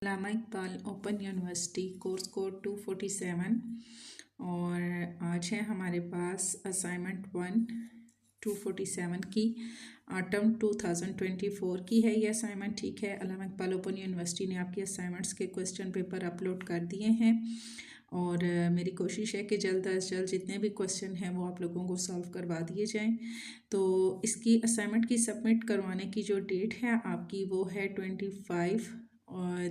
अल्लामा Iqbal open university course code 247 और आज है हमारे पास असाइनमेंट 1 247 की ऑटम 2024 की है ये असाइनमेंट। ठीक है, अल्लामा इकबाल ओपन यूनिवर्सिटी ने आपकी असाइनमेंट्स के क्वेश्चन पेपर अपलोड कर दिए हैं और मेरी कोशिश है कि जल्द अज जल्द जितने भी क्वेश्चन हैं वो आप लोगों को सॉल्व करवा दिए जाएं। तो इसकी असाइनमेंट की सबमिट करवाने की जो डेट है आपकी वो है 25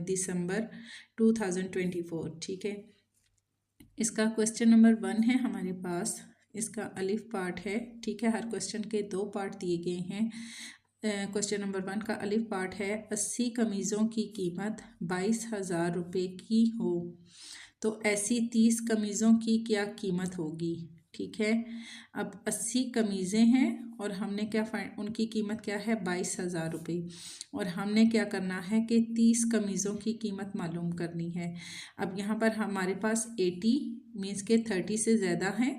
दिसंबर 2024। ठीक है, इसका क्वेश्चन नंबर 1 है हमारे पास। इसका अलिफ पार्ट है। ठीक है, हर क्वेश्चन के 2 पार्ट दिए गए हैं। क्वेश्चन नंबर 1 का अलिफ पार्ट है 80 कमीज़ों की कीमत 22,000 रुपये की हो तो ऐसी 30 कमीज़ों की क्या कीमत होगी। ठीक है, अब 80 कमीज़ें हैं और हमने क्या उनकी कीमत क्या है 22,000 रुपये और हमने क्या करना है कि 30 कमीज़ों की कीमत मालूम करनी है। अब यहाँ पर हमारे पास 80 मीन्स के 30 से ज़्यादा हैं।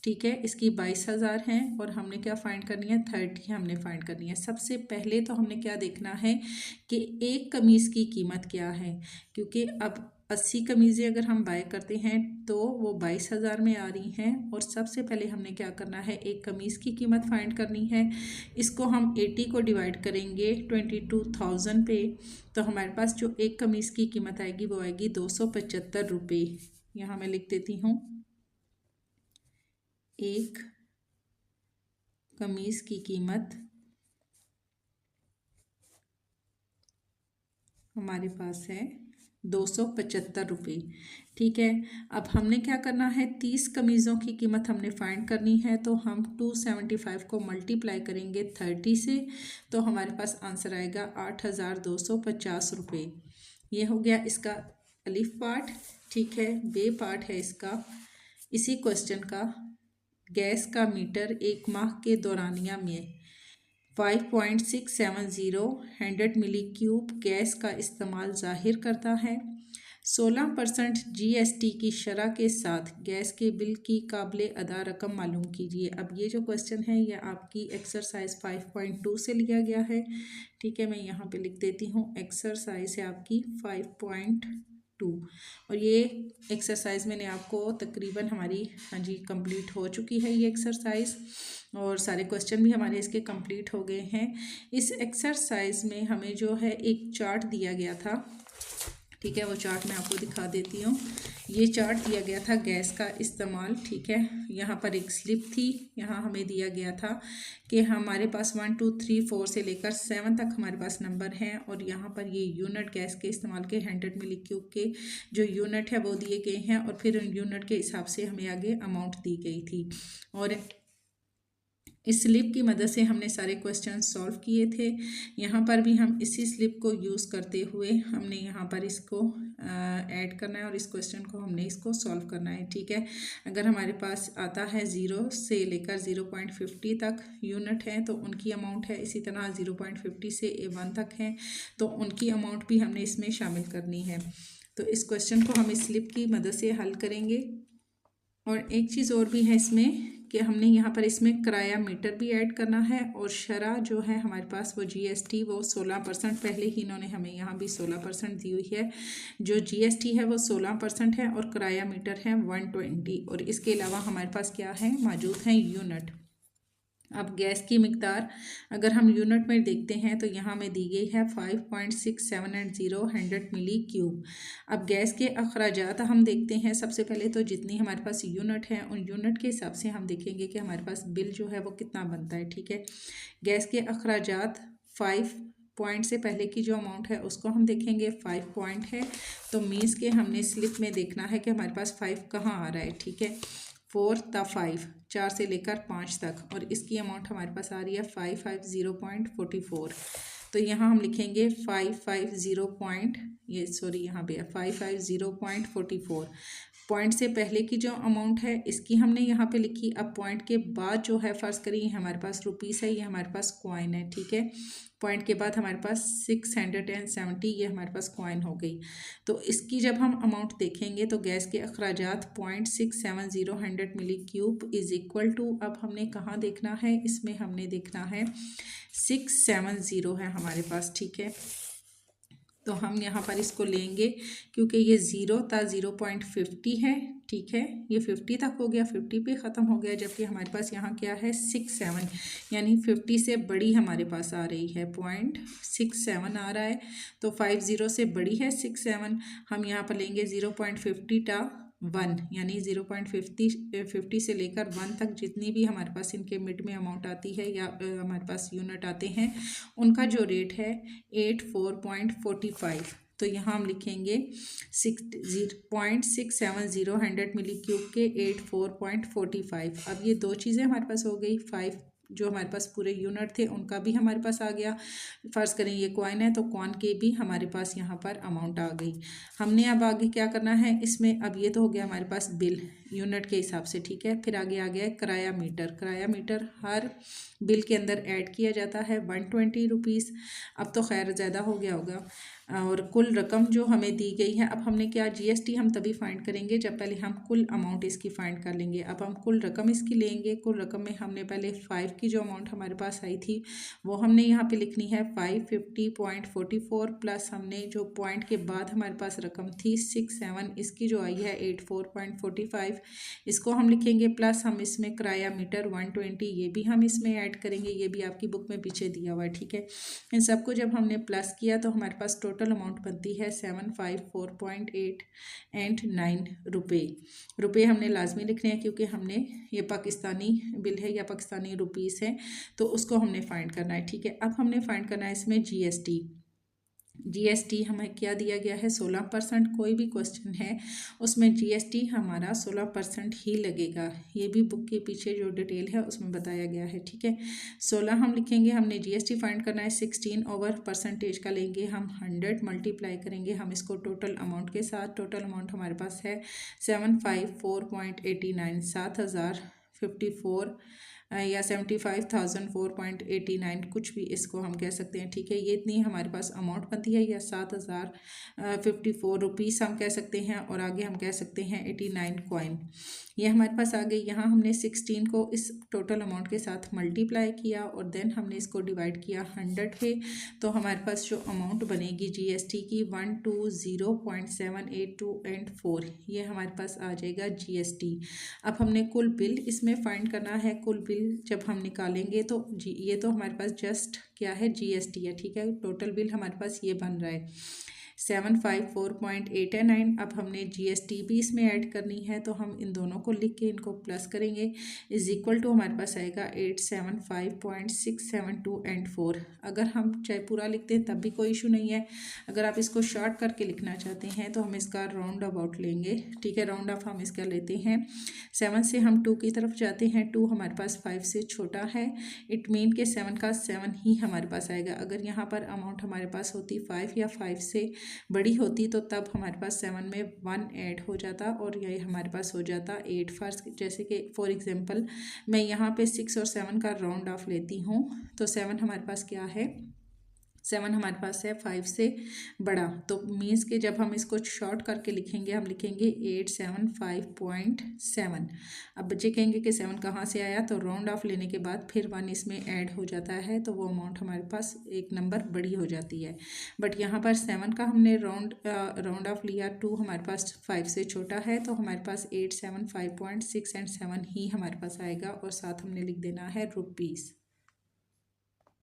ठीक है, इसकी 22,000 हैं और हमने क्या फाइंड करनी है 30 हमने फाइंड करनी है। सबसे पहले तो हमने क्या देखना है कि एक कमीज़ की कीमत क्या है, क्योंकि अब 80 कमीज़ें अगर हम बाय करते हैं तो वो 22,000 में आ रही हैं और सबसे पहले हमने क्या करना है एक कमीज़ की कीमत फाइंड करनी है। इसको हम 80 को डिवाइड करेंगे 22,000 पे तो हमारे पास जो एक कमीज़ की कीमत आएगी वो आएगी 275 रुपये। यहाँ मैं लिख देती हूँ, एक कमीज़ की कीमत हमारे पास है 275 रुपये। ठीक है, अब हमने क्या करना है 30 कमीज़ों की कीमत हमने फाइंड करनी है तो हम 275 को मल्टीप्लाई करेंगे 30 से तो हमारे पास आंसर आएगा 8,250 रुपये। ये हो गया इसका अलिफ पार्ट। ठीक है, बे पार्ट है इसका इसी क्वेश्चन का। गैस का मीटर एक माह के दौरानिया में 5.670 100 मिली क्यूब गैस का इस्तेमाल जाहिर करता है। 16% GST की शरह के साथ गैस के बिल की काबिल अदा रकम मालूम कीजिए। अब ये जो क्वेश्चन है ये आपकी एक्सरसाइज 5.2 से लिया गया है। ठीक है, मैं यहाँ पे लिख देती हूँ एक्सरसाइज है आपकी 5.2 और ये एक्सरसाइज मैंने आपको तकरीबन हमारी कंप्लीट हो चुकी है ये एक्सरसाइज और सारे क्वेश्चन भी हमारे इसके कंप्लीट हो गए हैं। इस एक्सरसाइज में हमें जो है एक चार्ट दिया गया था। ठीक है, वो चार्ट मैं आपको दिखा देती हूँ। ये चार्ट दिया गया था गैस का इस्तेमाल। ठीक है, यहाँ पर एक स्लिप थी, यहाँ हमें दिया गया था कि हमारे पास 1 2 3 4 से लेकर 7 तक हमारे पास नंबर हैं और यहाँ पर ये यूनिट गैस के इस्तेमाल के 100 मिली क्यूब के जो यूनिट है वो दिए गए हैं और फिर उन यूनिट के हिसाब से हमें आगे अमाउंट दी गई थी और इस स्लिप की मदद से हमने सारे क्वेश्चन सॉल्व किए थे। यहाँ पर भी हम इसी स्लिप को यूज़ करते हुए हमने यहाँ पर इसको ऐड करना है और इस क्वेश्चन को हमने इसको सॉल्व करना है। ठीक है, अगर हमारे पास आता है 0 से लेकर 0.50 तक यूनिट है तो उनकी अमाउंट है, इसी तरह 0.50 से 1 तक हैं तो उनकी अमाउंट भी हमने इसमें शामिल करनी है। तो इस क्वेश्चन को हम इस स्लिप की मदद से हल करेंगे। और एक चीज़ और भी है इसमें कि हमने यहाँ पर इसमें किराया मीटर भी ऐड करना है और शरह जो है हमारे पास वो GST वो 16% पहले ही इन्होंने हमें यहाँ भी 16% दी हुई है। जो GST है वो 16% है और किराया मीटर है 120 और इसके अलावा हमारे पास क्या है मौजूद है यूनिट। अब गैस की मिकदार अगर हम यूनिट में देखते हैं तो यहाँ में दी गई है 5.6780 100 मिली क्यूब। अब गैस के अखराजात हम देखते हैं। सबसे पहले तो जितनी हमारे पास यूनिट है उन यूनिट के हिसाब से हम देखेंगे कि हमारे पास बिल जो है वो कितना बनता है। ठीक है, गैस के अखराजात 5 पॉइंट से पहले की जो अमाउंट है उसको हम देखेंगे 5 पॉइंट है तो मीन्स के हमने स्लिप में देखना है कि हमारे पास 5 कहाँ आ रहा है। ठीक है, 4 था 5 4 से लेकर 5 तक और इसकी अमाउंट हमारे पास आ रही है 550.44। तो यहाँ हम लिखेंगे 550 ये सॉरी यहाँ पे 550.44। पॉइंट से पहले की जो अमाउंट है इसकी हमने यहाँ पे लिखी। अब पॉइंट के बाद जो है फ़र्ज़ करिए हमारे पास रुपीस है, ये हमारे पास कॉइन है। ठीक है, पॉइंट के बाद हमारे पास 670 ये हमारे पास कॉइन हो गई। तो इसकी जब हम अमाउंट देखेंगे तो गैस के अखराजात 0.670 100 मिली क्यूब इज़ इक्वल टू, अब हमने कहाँ देखना है, इसमें हमने देखना है 670 है हमारे पास। ठीक है, तो हम यहाँ पर इसको लेंगे क्योंकि ये 0 था, 0.50 है, ठीक है। ये 50 तक हो गया, 50 पे ख़त्म हो गया, जबकि हमारे पास यहाँ क्या है 67, यानी 50 से बड़ी हमारे पास आ रही है, 0.67 आ रहा है। तो 50 से बड़ी है 67, हम यहाँ पर लेंगे 0.50 टा 1, यानी 0.50 से लेकर 1 तक जितनी भी हमारे पास इनके मिड में अमाउंट आती है या हमारे पास यूनिट आते हैं, उनका जो रेट है 84.45। तो यहाँ हम लिखेंगे 0.670 100 मिली क्यूब के 84.45। अब ये दो चीज़ें हमारे पास हो गई, 5 जो हमारे पास पूरे यूनिट थे उनका भी हमारे पास आ गया। फ़र्ज़ करें ये कॉइन है तो कॉइन के भी हमारे पास यहाँ पर अमाउंट आ गई। हमने अब आगे क्या करना है इसमें, अब ये तो हो गया हमारे पास बिल यूनिट के हिसाब से, ठीक है। फिर आगे आ गया है किराया मीटर। किराया मीटर हर बिल के अंदर ऐड किया जाता है 120 रुपीज़। अब तो खैर ज़्यादा हो गया होगा। और कुल रकम जो हमें दी गई है, अब हमने क्या, जीएसटी हम तभी फाइंड करेंगे जब पहले हम कुल अमाउंट इसकी फाइंड कर लेंगे। अब हम कुल रकम इसकी लेंगे। कुल रकम में हमने पहले 5 की जो अमाउंट हमारे पास आई थी वो हमने यहाँ पे लिखनी है 550.44 प्लस हमने जो पॉइंट के बाद हमारे पास रकम थी 67, इसकी जो आई है 84.45, इसको हम लिखेंगे। प्लस हम इसमें किराया मीटर 120, ये भी हम इसमें ऐड करेंगे, ये भी आपकी बुक में पीछे दिया हुआ है, ठीक है। इन सबको जब हमने प्लस किया तो हमारे पास टोटल अमाउंट बनती है 754.8 रुपये हमने लाजमी लिखने हैं क्योंकि हमने ये पाकिस्तानी बिल है या पाकिस्तानी रुपीस है, तो उसको हमने फाइंड करना है, ठीक है। अब हमने फाइंड करना है इसमें जीएसटी हमें क्या दिया गया है 16%। कोई भी क्वेश्चन है उसमें जीएसटी हमारा 16% ही लगेगा, ये भी बुक के पीछे जो डिटेल है उसमें बताया गया है, ठीक है। 16 हम लिखेंगे। हमने जीएसटी फाइंड करना है 16 ओवर परसेंटेज का लेंगे हम 100 मल्टीप्लाई करेंगे हम इसको टोटल अमाउंट के साथ। टोटल अमाउंट हमारे पास है 754.89, 7054 या 75,004.89, कुछ भी इसको हम कह सकते हैं, ठीक है। ये इतनी हमारे पास अमाउंट बनती है, या 7,054 रुपीज़ हम कह सकते हैं, और आगे हम कह सकते हैं 89 कॉइन, ये हमारे पास आ गई। यहाँ हमने 16 को इस टोटल अमाउंट के साथ मल्टीप्लाई किया और देन हमने इसको डिवाइड किया 100 पे, तो हमारे पास जो अमाउंट बनेगी जीएसटी की 120.782 ये हमारे पास आ जाएगा जीएसटी। अब हमने कुल बिल इसमें फाइंड करना है। कुल बिल जब हम निकालेंगे तो ये तो हमारे पास जस्ट क्या है जीएसटी है, ठीक है। टोटल बिल हमारे पास ये बन रहा है 754.89। अब हमने जीएसटी भी इसमें ऐड करनी है, तो हम इन दोनों को लिख के इनको प्लस करेंगे, इज इक्वल टू हमारे पास आएगा 875.672 अगर हम चाहे पूरा लिखते हैं तब भी कोई इशू नहीं है। अगर आप इसको शॉर्ट करके लिखना चाहते हैं तो हम इसका राउंड अबाउट लेंगे, ठीक है। राउंड ऑफ हम इसका लेते हैं 7 से हम 2 की तरफ जाते हैं, 2 हमारे पास 5 से छोटा है, इट मीन के 7 का 7 ही हमारे पास आएगा। अगर यहाँ पर अमाउंट हमारे पास होती 5 या 5 से बड़ी होती तो तब हमारे पास 7 में 1 ऐड हो जाता और ये हमारे पास हो जाता 8। फर्स्ट जैसे कि फॉर एग्जांपल मैं यहाँ पे 6 और 7 का राउंड ऑफ लेती हूँ, तो 7 हमारे पास क्या है, 7 हमारे पास है 5 से बड़ा, तो मीन्स के जब हम इसको शॉर्ट करके लिखेंगे हम लिखेंगे 875.7। अब बच्चे कहेंगे कि 7 कहाँ से आया, तो राउंड ऑफ लेने के बाद फिर 1 इसमें ऐड हो जाता है, तो वो अमाउंट हमारे पास एक नंबर बड़ी हो जाती है। बट यहाँ पर 7 का हमने राउंड ऑफ लिया, 2 हमारे पास 5 से छोटा है, तो हमारे पास 875.6 एंड 7 ही हमारे पास आएगा, और साथ हमने लिख देना है रुपीज़।